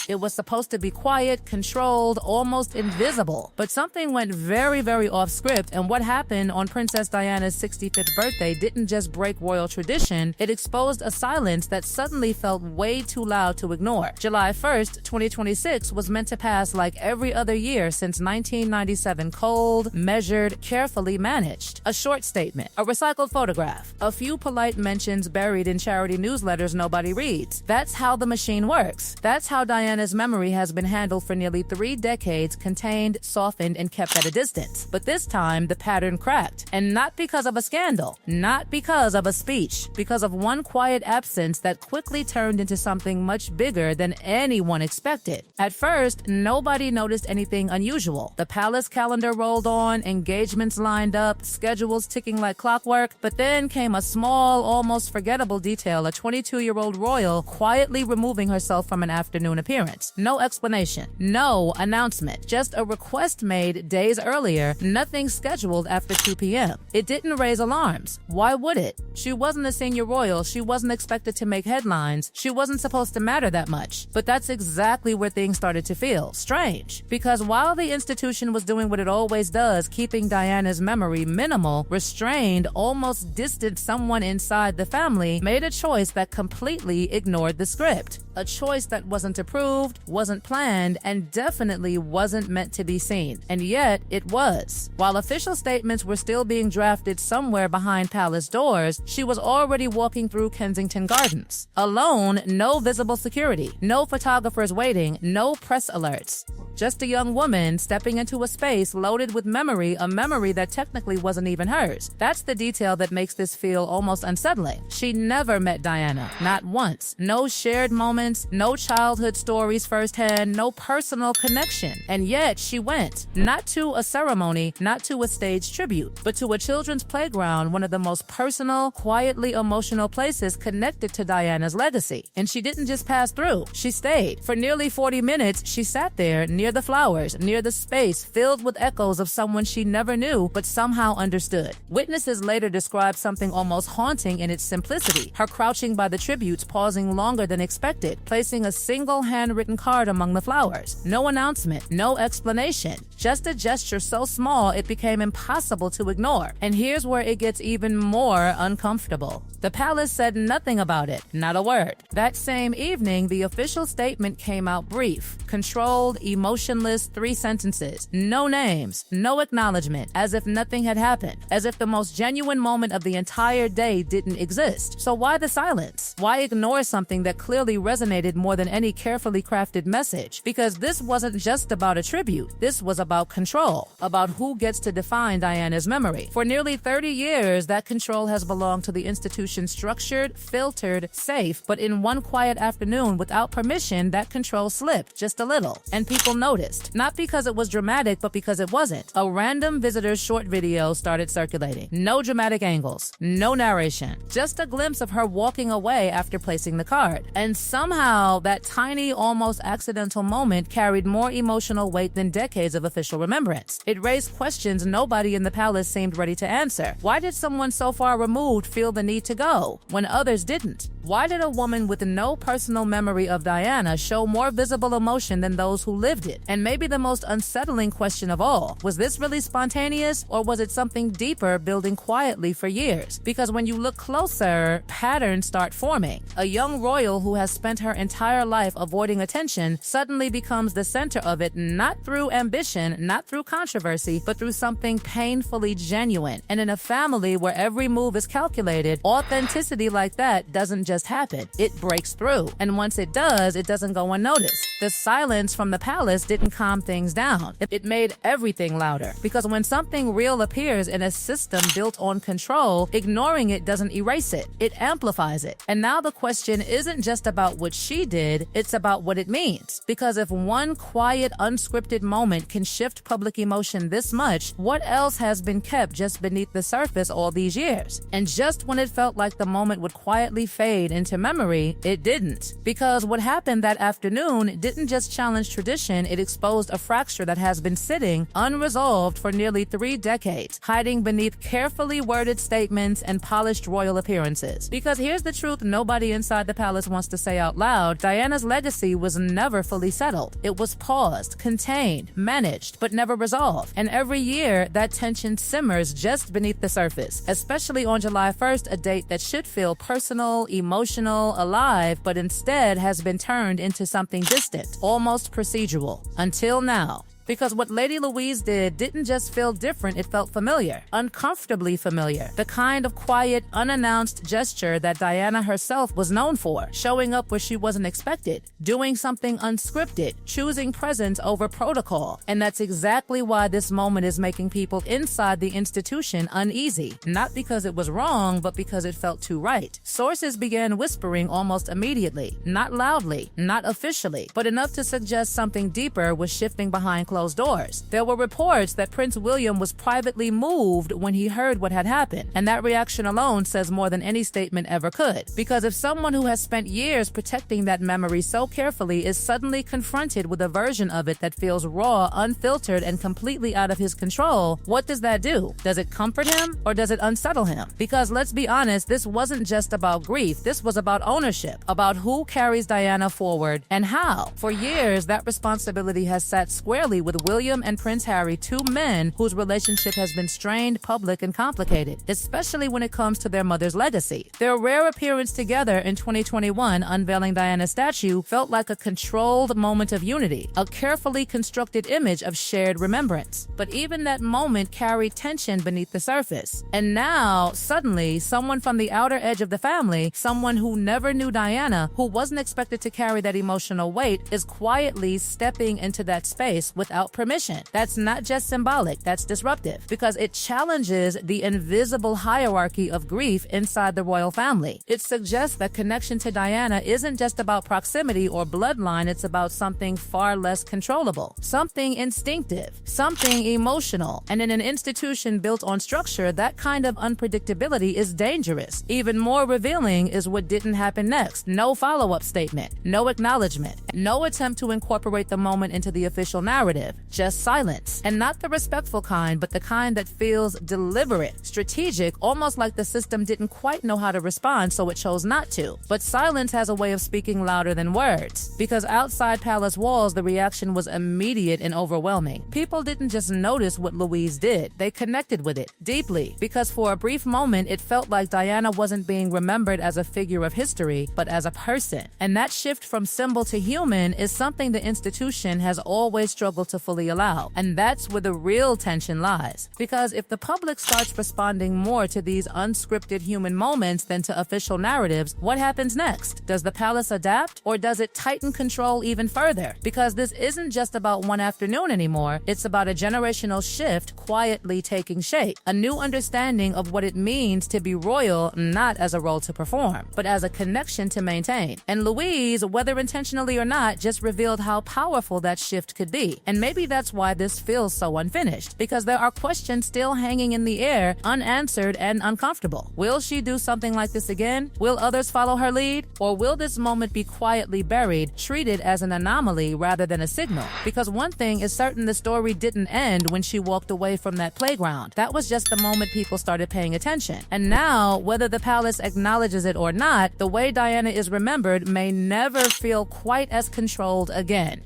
It was supposed to be quiet, controlled, almost invisible. But something went very, very off script, and what happened on Princess Diana's 65th birthday didn't just break royal tradition, it exposed a silence that suddenly felt way too loud to ignore. July 1st, 2026 was meant to pass like every other year since 1997, cold, measured, carefully managed. A short statement, a recycled photograph, a few polite mentions buried in charity newsletters nobody reads. That's how the machine works. That's how Diana's memory has been handled for nearly 3 decades, contained, softened, and kept at a distance. But this time, the pattern cracked. And not because of a scandal, not because of a speech, because of one quiet absence that quickly turned into something much bigger than anyone expected. At first, nobody noticed anything unusual. The palace calendar rolled on, engagements lined up, schedules ticking like clockwork, but then came a small, almost forgettable detail, a 22-year-old royal quietly removing herself from an afternoon appearance. No explanation, no announcement, just a request made days earlier, nothing scheduled after 2 p.m. It didn't raise alarms. Why would it? She wasn't a senior royal, she wasn't expected to make headlines, she wasn't supposed to matter that much. But that's exactly where things started to feel strange. Because while the institution was doing what it always does, keeping Diana's memory minimal, restrained, almost distant, someone inside the family made a choice that completely ignored the script. A choice that wasn't approved, wasn't planned, and definitely wasn't meant to be seen. And yet, it was. While official statements were still being drafted somewhere behind palace doors, she was already walking through Kensington Gardens. Alone, no visible security, no photographers waiting, no press alerts. Just a young woman stepping into a space loaded with memory, a memory that technically wasn't even hers. That's the detail that makes this feel almost unsettling. She never met Diana, not once. No shared moments, no childhood stories firsthand, no personal connection. And yet she went, not to a ceremony, not to a staged tribute, but to a children's playground, one of the most personal, quietly emotional places connected to Diana's legacy. And she didn't just pass through, she stayed. For nearly 40 minutes, she sat there near the flowers, near the space filled with echoes of someone she never knew but somehow understood. Witnesses later described something almost haunting in its simplicity. Her crouching by the tributes, pausing longer than expected, placing a single handwritten card among the flowers. No announcement, no explanation, just a gesture so small it became impossible to ignore. And here's where it gets even more uncomfortable. The palace said nothing about it, not a word. That same evening, the official statement came out brief, controlled, emotionless, 3 sentences. No names, no acknowledgement, as if nothing had happened, as if the most genuine moment of the entire day didn't exist. So why the silence? Why ignore something that clearly resonated more than any carefully crafted message? Because this wasn't just about a tribute. This was about control, about who gets to define Diana's memory. For nearly 30 years, that control has belonged to the institution, structured, filtered, safe, but in one quiet afternoon, without permission, that control slipped just a little. And people noticed, not because it was dramatic, but because it wasn't. A random visitor's short video started circulating. No dramatic angles, no narration, just a glimpse of her walking away after placing the card. And somehow, that tiny, almost accidental moment carried more emotional weight than decades of official remembrance. It raised questions nobody in the palace seemed ready to answer. Why did someone so far removed feel the need to go when others didn't? Why did a woman with no personal memory of Diana show more visible emotion than those who lived it? And maybe the most unsettling question of all, was this really spontaneous, or was it something deeper building quietly for years? Because when you look closer, patterns start forming. A young royal who has spent her entire life avoiding attention suddenly becomes the center of it, not through ambition, not through controversy, but through something painfully genuine. And in a family where every move is calculated, authenticity like that doesn't just happen. It breaks through. And once it does, it doesn't go unnoticed. The silence from the palace didn't calm things down. It made everything louder. Because when something real appears in a system built on control, ignoring it doesn't erase it. It amplifies it. And now the question isn't just about what she did, it's about what it means. Because if one quiet, unscripted moment can shift public emotion this much, what else has been kept just beneath the surface all these years? And just when it felt like the moment would quietly fade fade into memory, it didn't. Because what happened that afternoon didn't just challenge tradition, it exposed a fracture that has been sitting unresolved for nearly 3 decades, hiding beneath carefully worded statements and polished royal appearances. Because here's the truth nobody inside the palace wants to say out loud: Diana's legacy was never fully settled. It was paused, contained, managed, but never resolved. And every year, that tension simmers just beneath the surface, especially on July 1st, a date that should feel personal, emotional, alive, but instead has been turned into something distant, almost procedural. Until now. Because what Lady Louise did didn't just feel different, it felt familiar, uncomfortably familiar. The kind of quiet, unannounced gesture that Diana herself was known for, showing up where she wasn't expected, doing something unscripted, choosing presence over protocol. And that's exactly why this moment is making people inside the institution uneasy. Not because it was wrong, but because it felt too right. Sources began whispering almost immediately, not loudly, not officially, but enough to suggest something deeper was shifting behind closed doors. There were reports that Prince William was privately moved when he heard what had happened, and that reaction alone says more than any statement ever could. Because if someone who has spent years protecting that memory so carefully is suddenly confronted with a version of it that feels raw, unfiltered, and completely out of his control, what does that do? Does it comfort him or does it unsettle him? Because let's be honest, this wasn't just about grief, this was about ownership, about who carries Diana forward and how. For years, that responsibility has sat squarely with William and Prince Harry, 2 men whose relationship has been strained, public, and complicated, especially when it comes to their mother's legacy. Their rare appearance together in 2021, unveiling Diana's statue, felt like a controlled moment of unity, a carefully constructed image of shared remembrance. But even that moment carried tension beneath the surface. And now, suddenly, someone from the outer edge of the family, someone who never knew Diana, who wasn't expected to carry that emotional weight, is quietly stepping into that space without permission. That's not just symbolic, that's disruptive, because it challenges the invisible hierarchy of grief inside the royal family. It suggests that connection to Diana isn't just about proximity or bloodline, it's about something far less controllable, something instinctive, something emotional. And in an institution built on structure, that kind of unpredictability is dangerous. Even more revealing is what didn't happen next. No follow-up statement, no acknowledgement, no attempt to incorporate the moment into the official narrative. Just silence. And not the respectful kind, but the kind that feels deliberate, strategic, almost like the system didn't quite know how to respond, so it chose not to. But silence has a way of speaking louder than words. Because outside palace walls, the reaction was immediate and overwhelming. People didn't just notice what Louise did, they connected with it deeply. Because for a brief moment, it felt like Diana wasn't being remembered as a figure of history, but as a person. And that shift from symbol to human is something the institution has always struggled to fully allow. And that's where the real tension lies. Because if the public starts responding more to these unscripted human moments than to official narratives, what happens next? Does the palace adapt, or does it tighten control even further? Because this isn't just about one afternoon anymore, it's about a generational shift quietly taking shape. A new understanding of what it means to be royal, not as a role to perform, but as a connection to maintain. And Louise, whether intentionally or not, just revealed how powerful that shift could be. And maybe that's why this feels so unfinished, because there are questions still hanging in the air, unanswered and uncomfortable. Will she do something like this again? Will others follow her lead? Or will this moment be quietly buried, treated as an anomaly rather than a signal? Because one thing is certain, the story didn't end when she walked away from that playground. That was just the moment people started paying attention. And now, whether the palace acknowledges it or not, the way Diana is remembered may never feel quite as controlled again.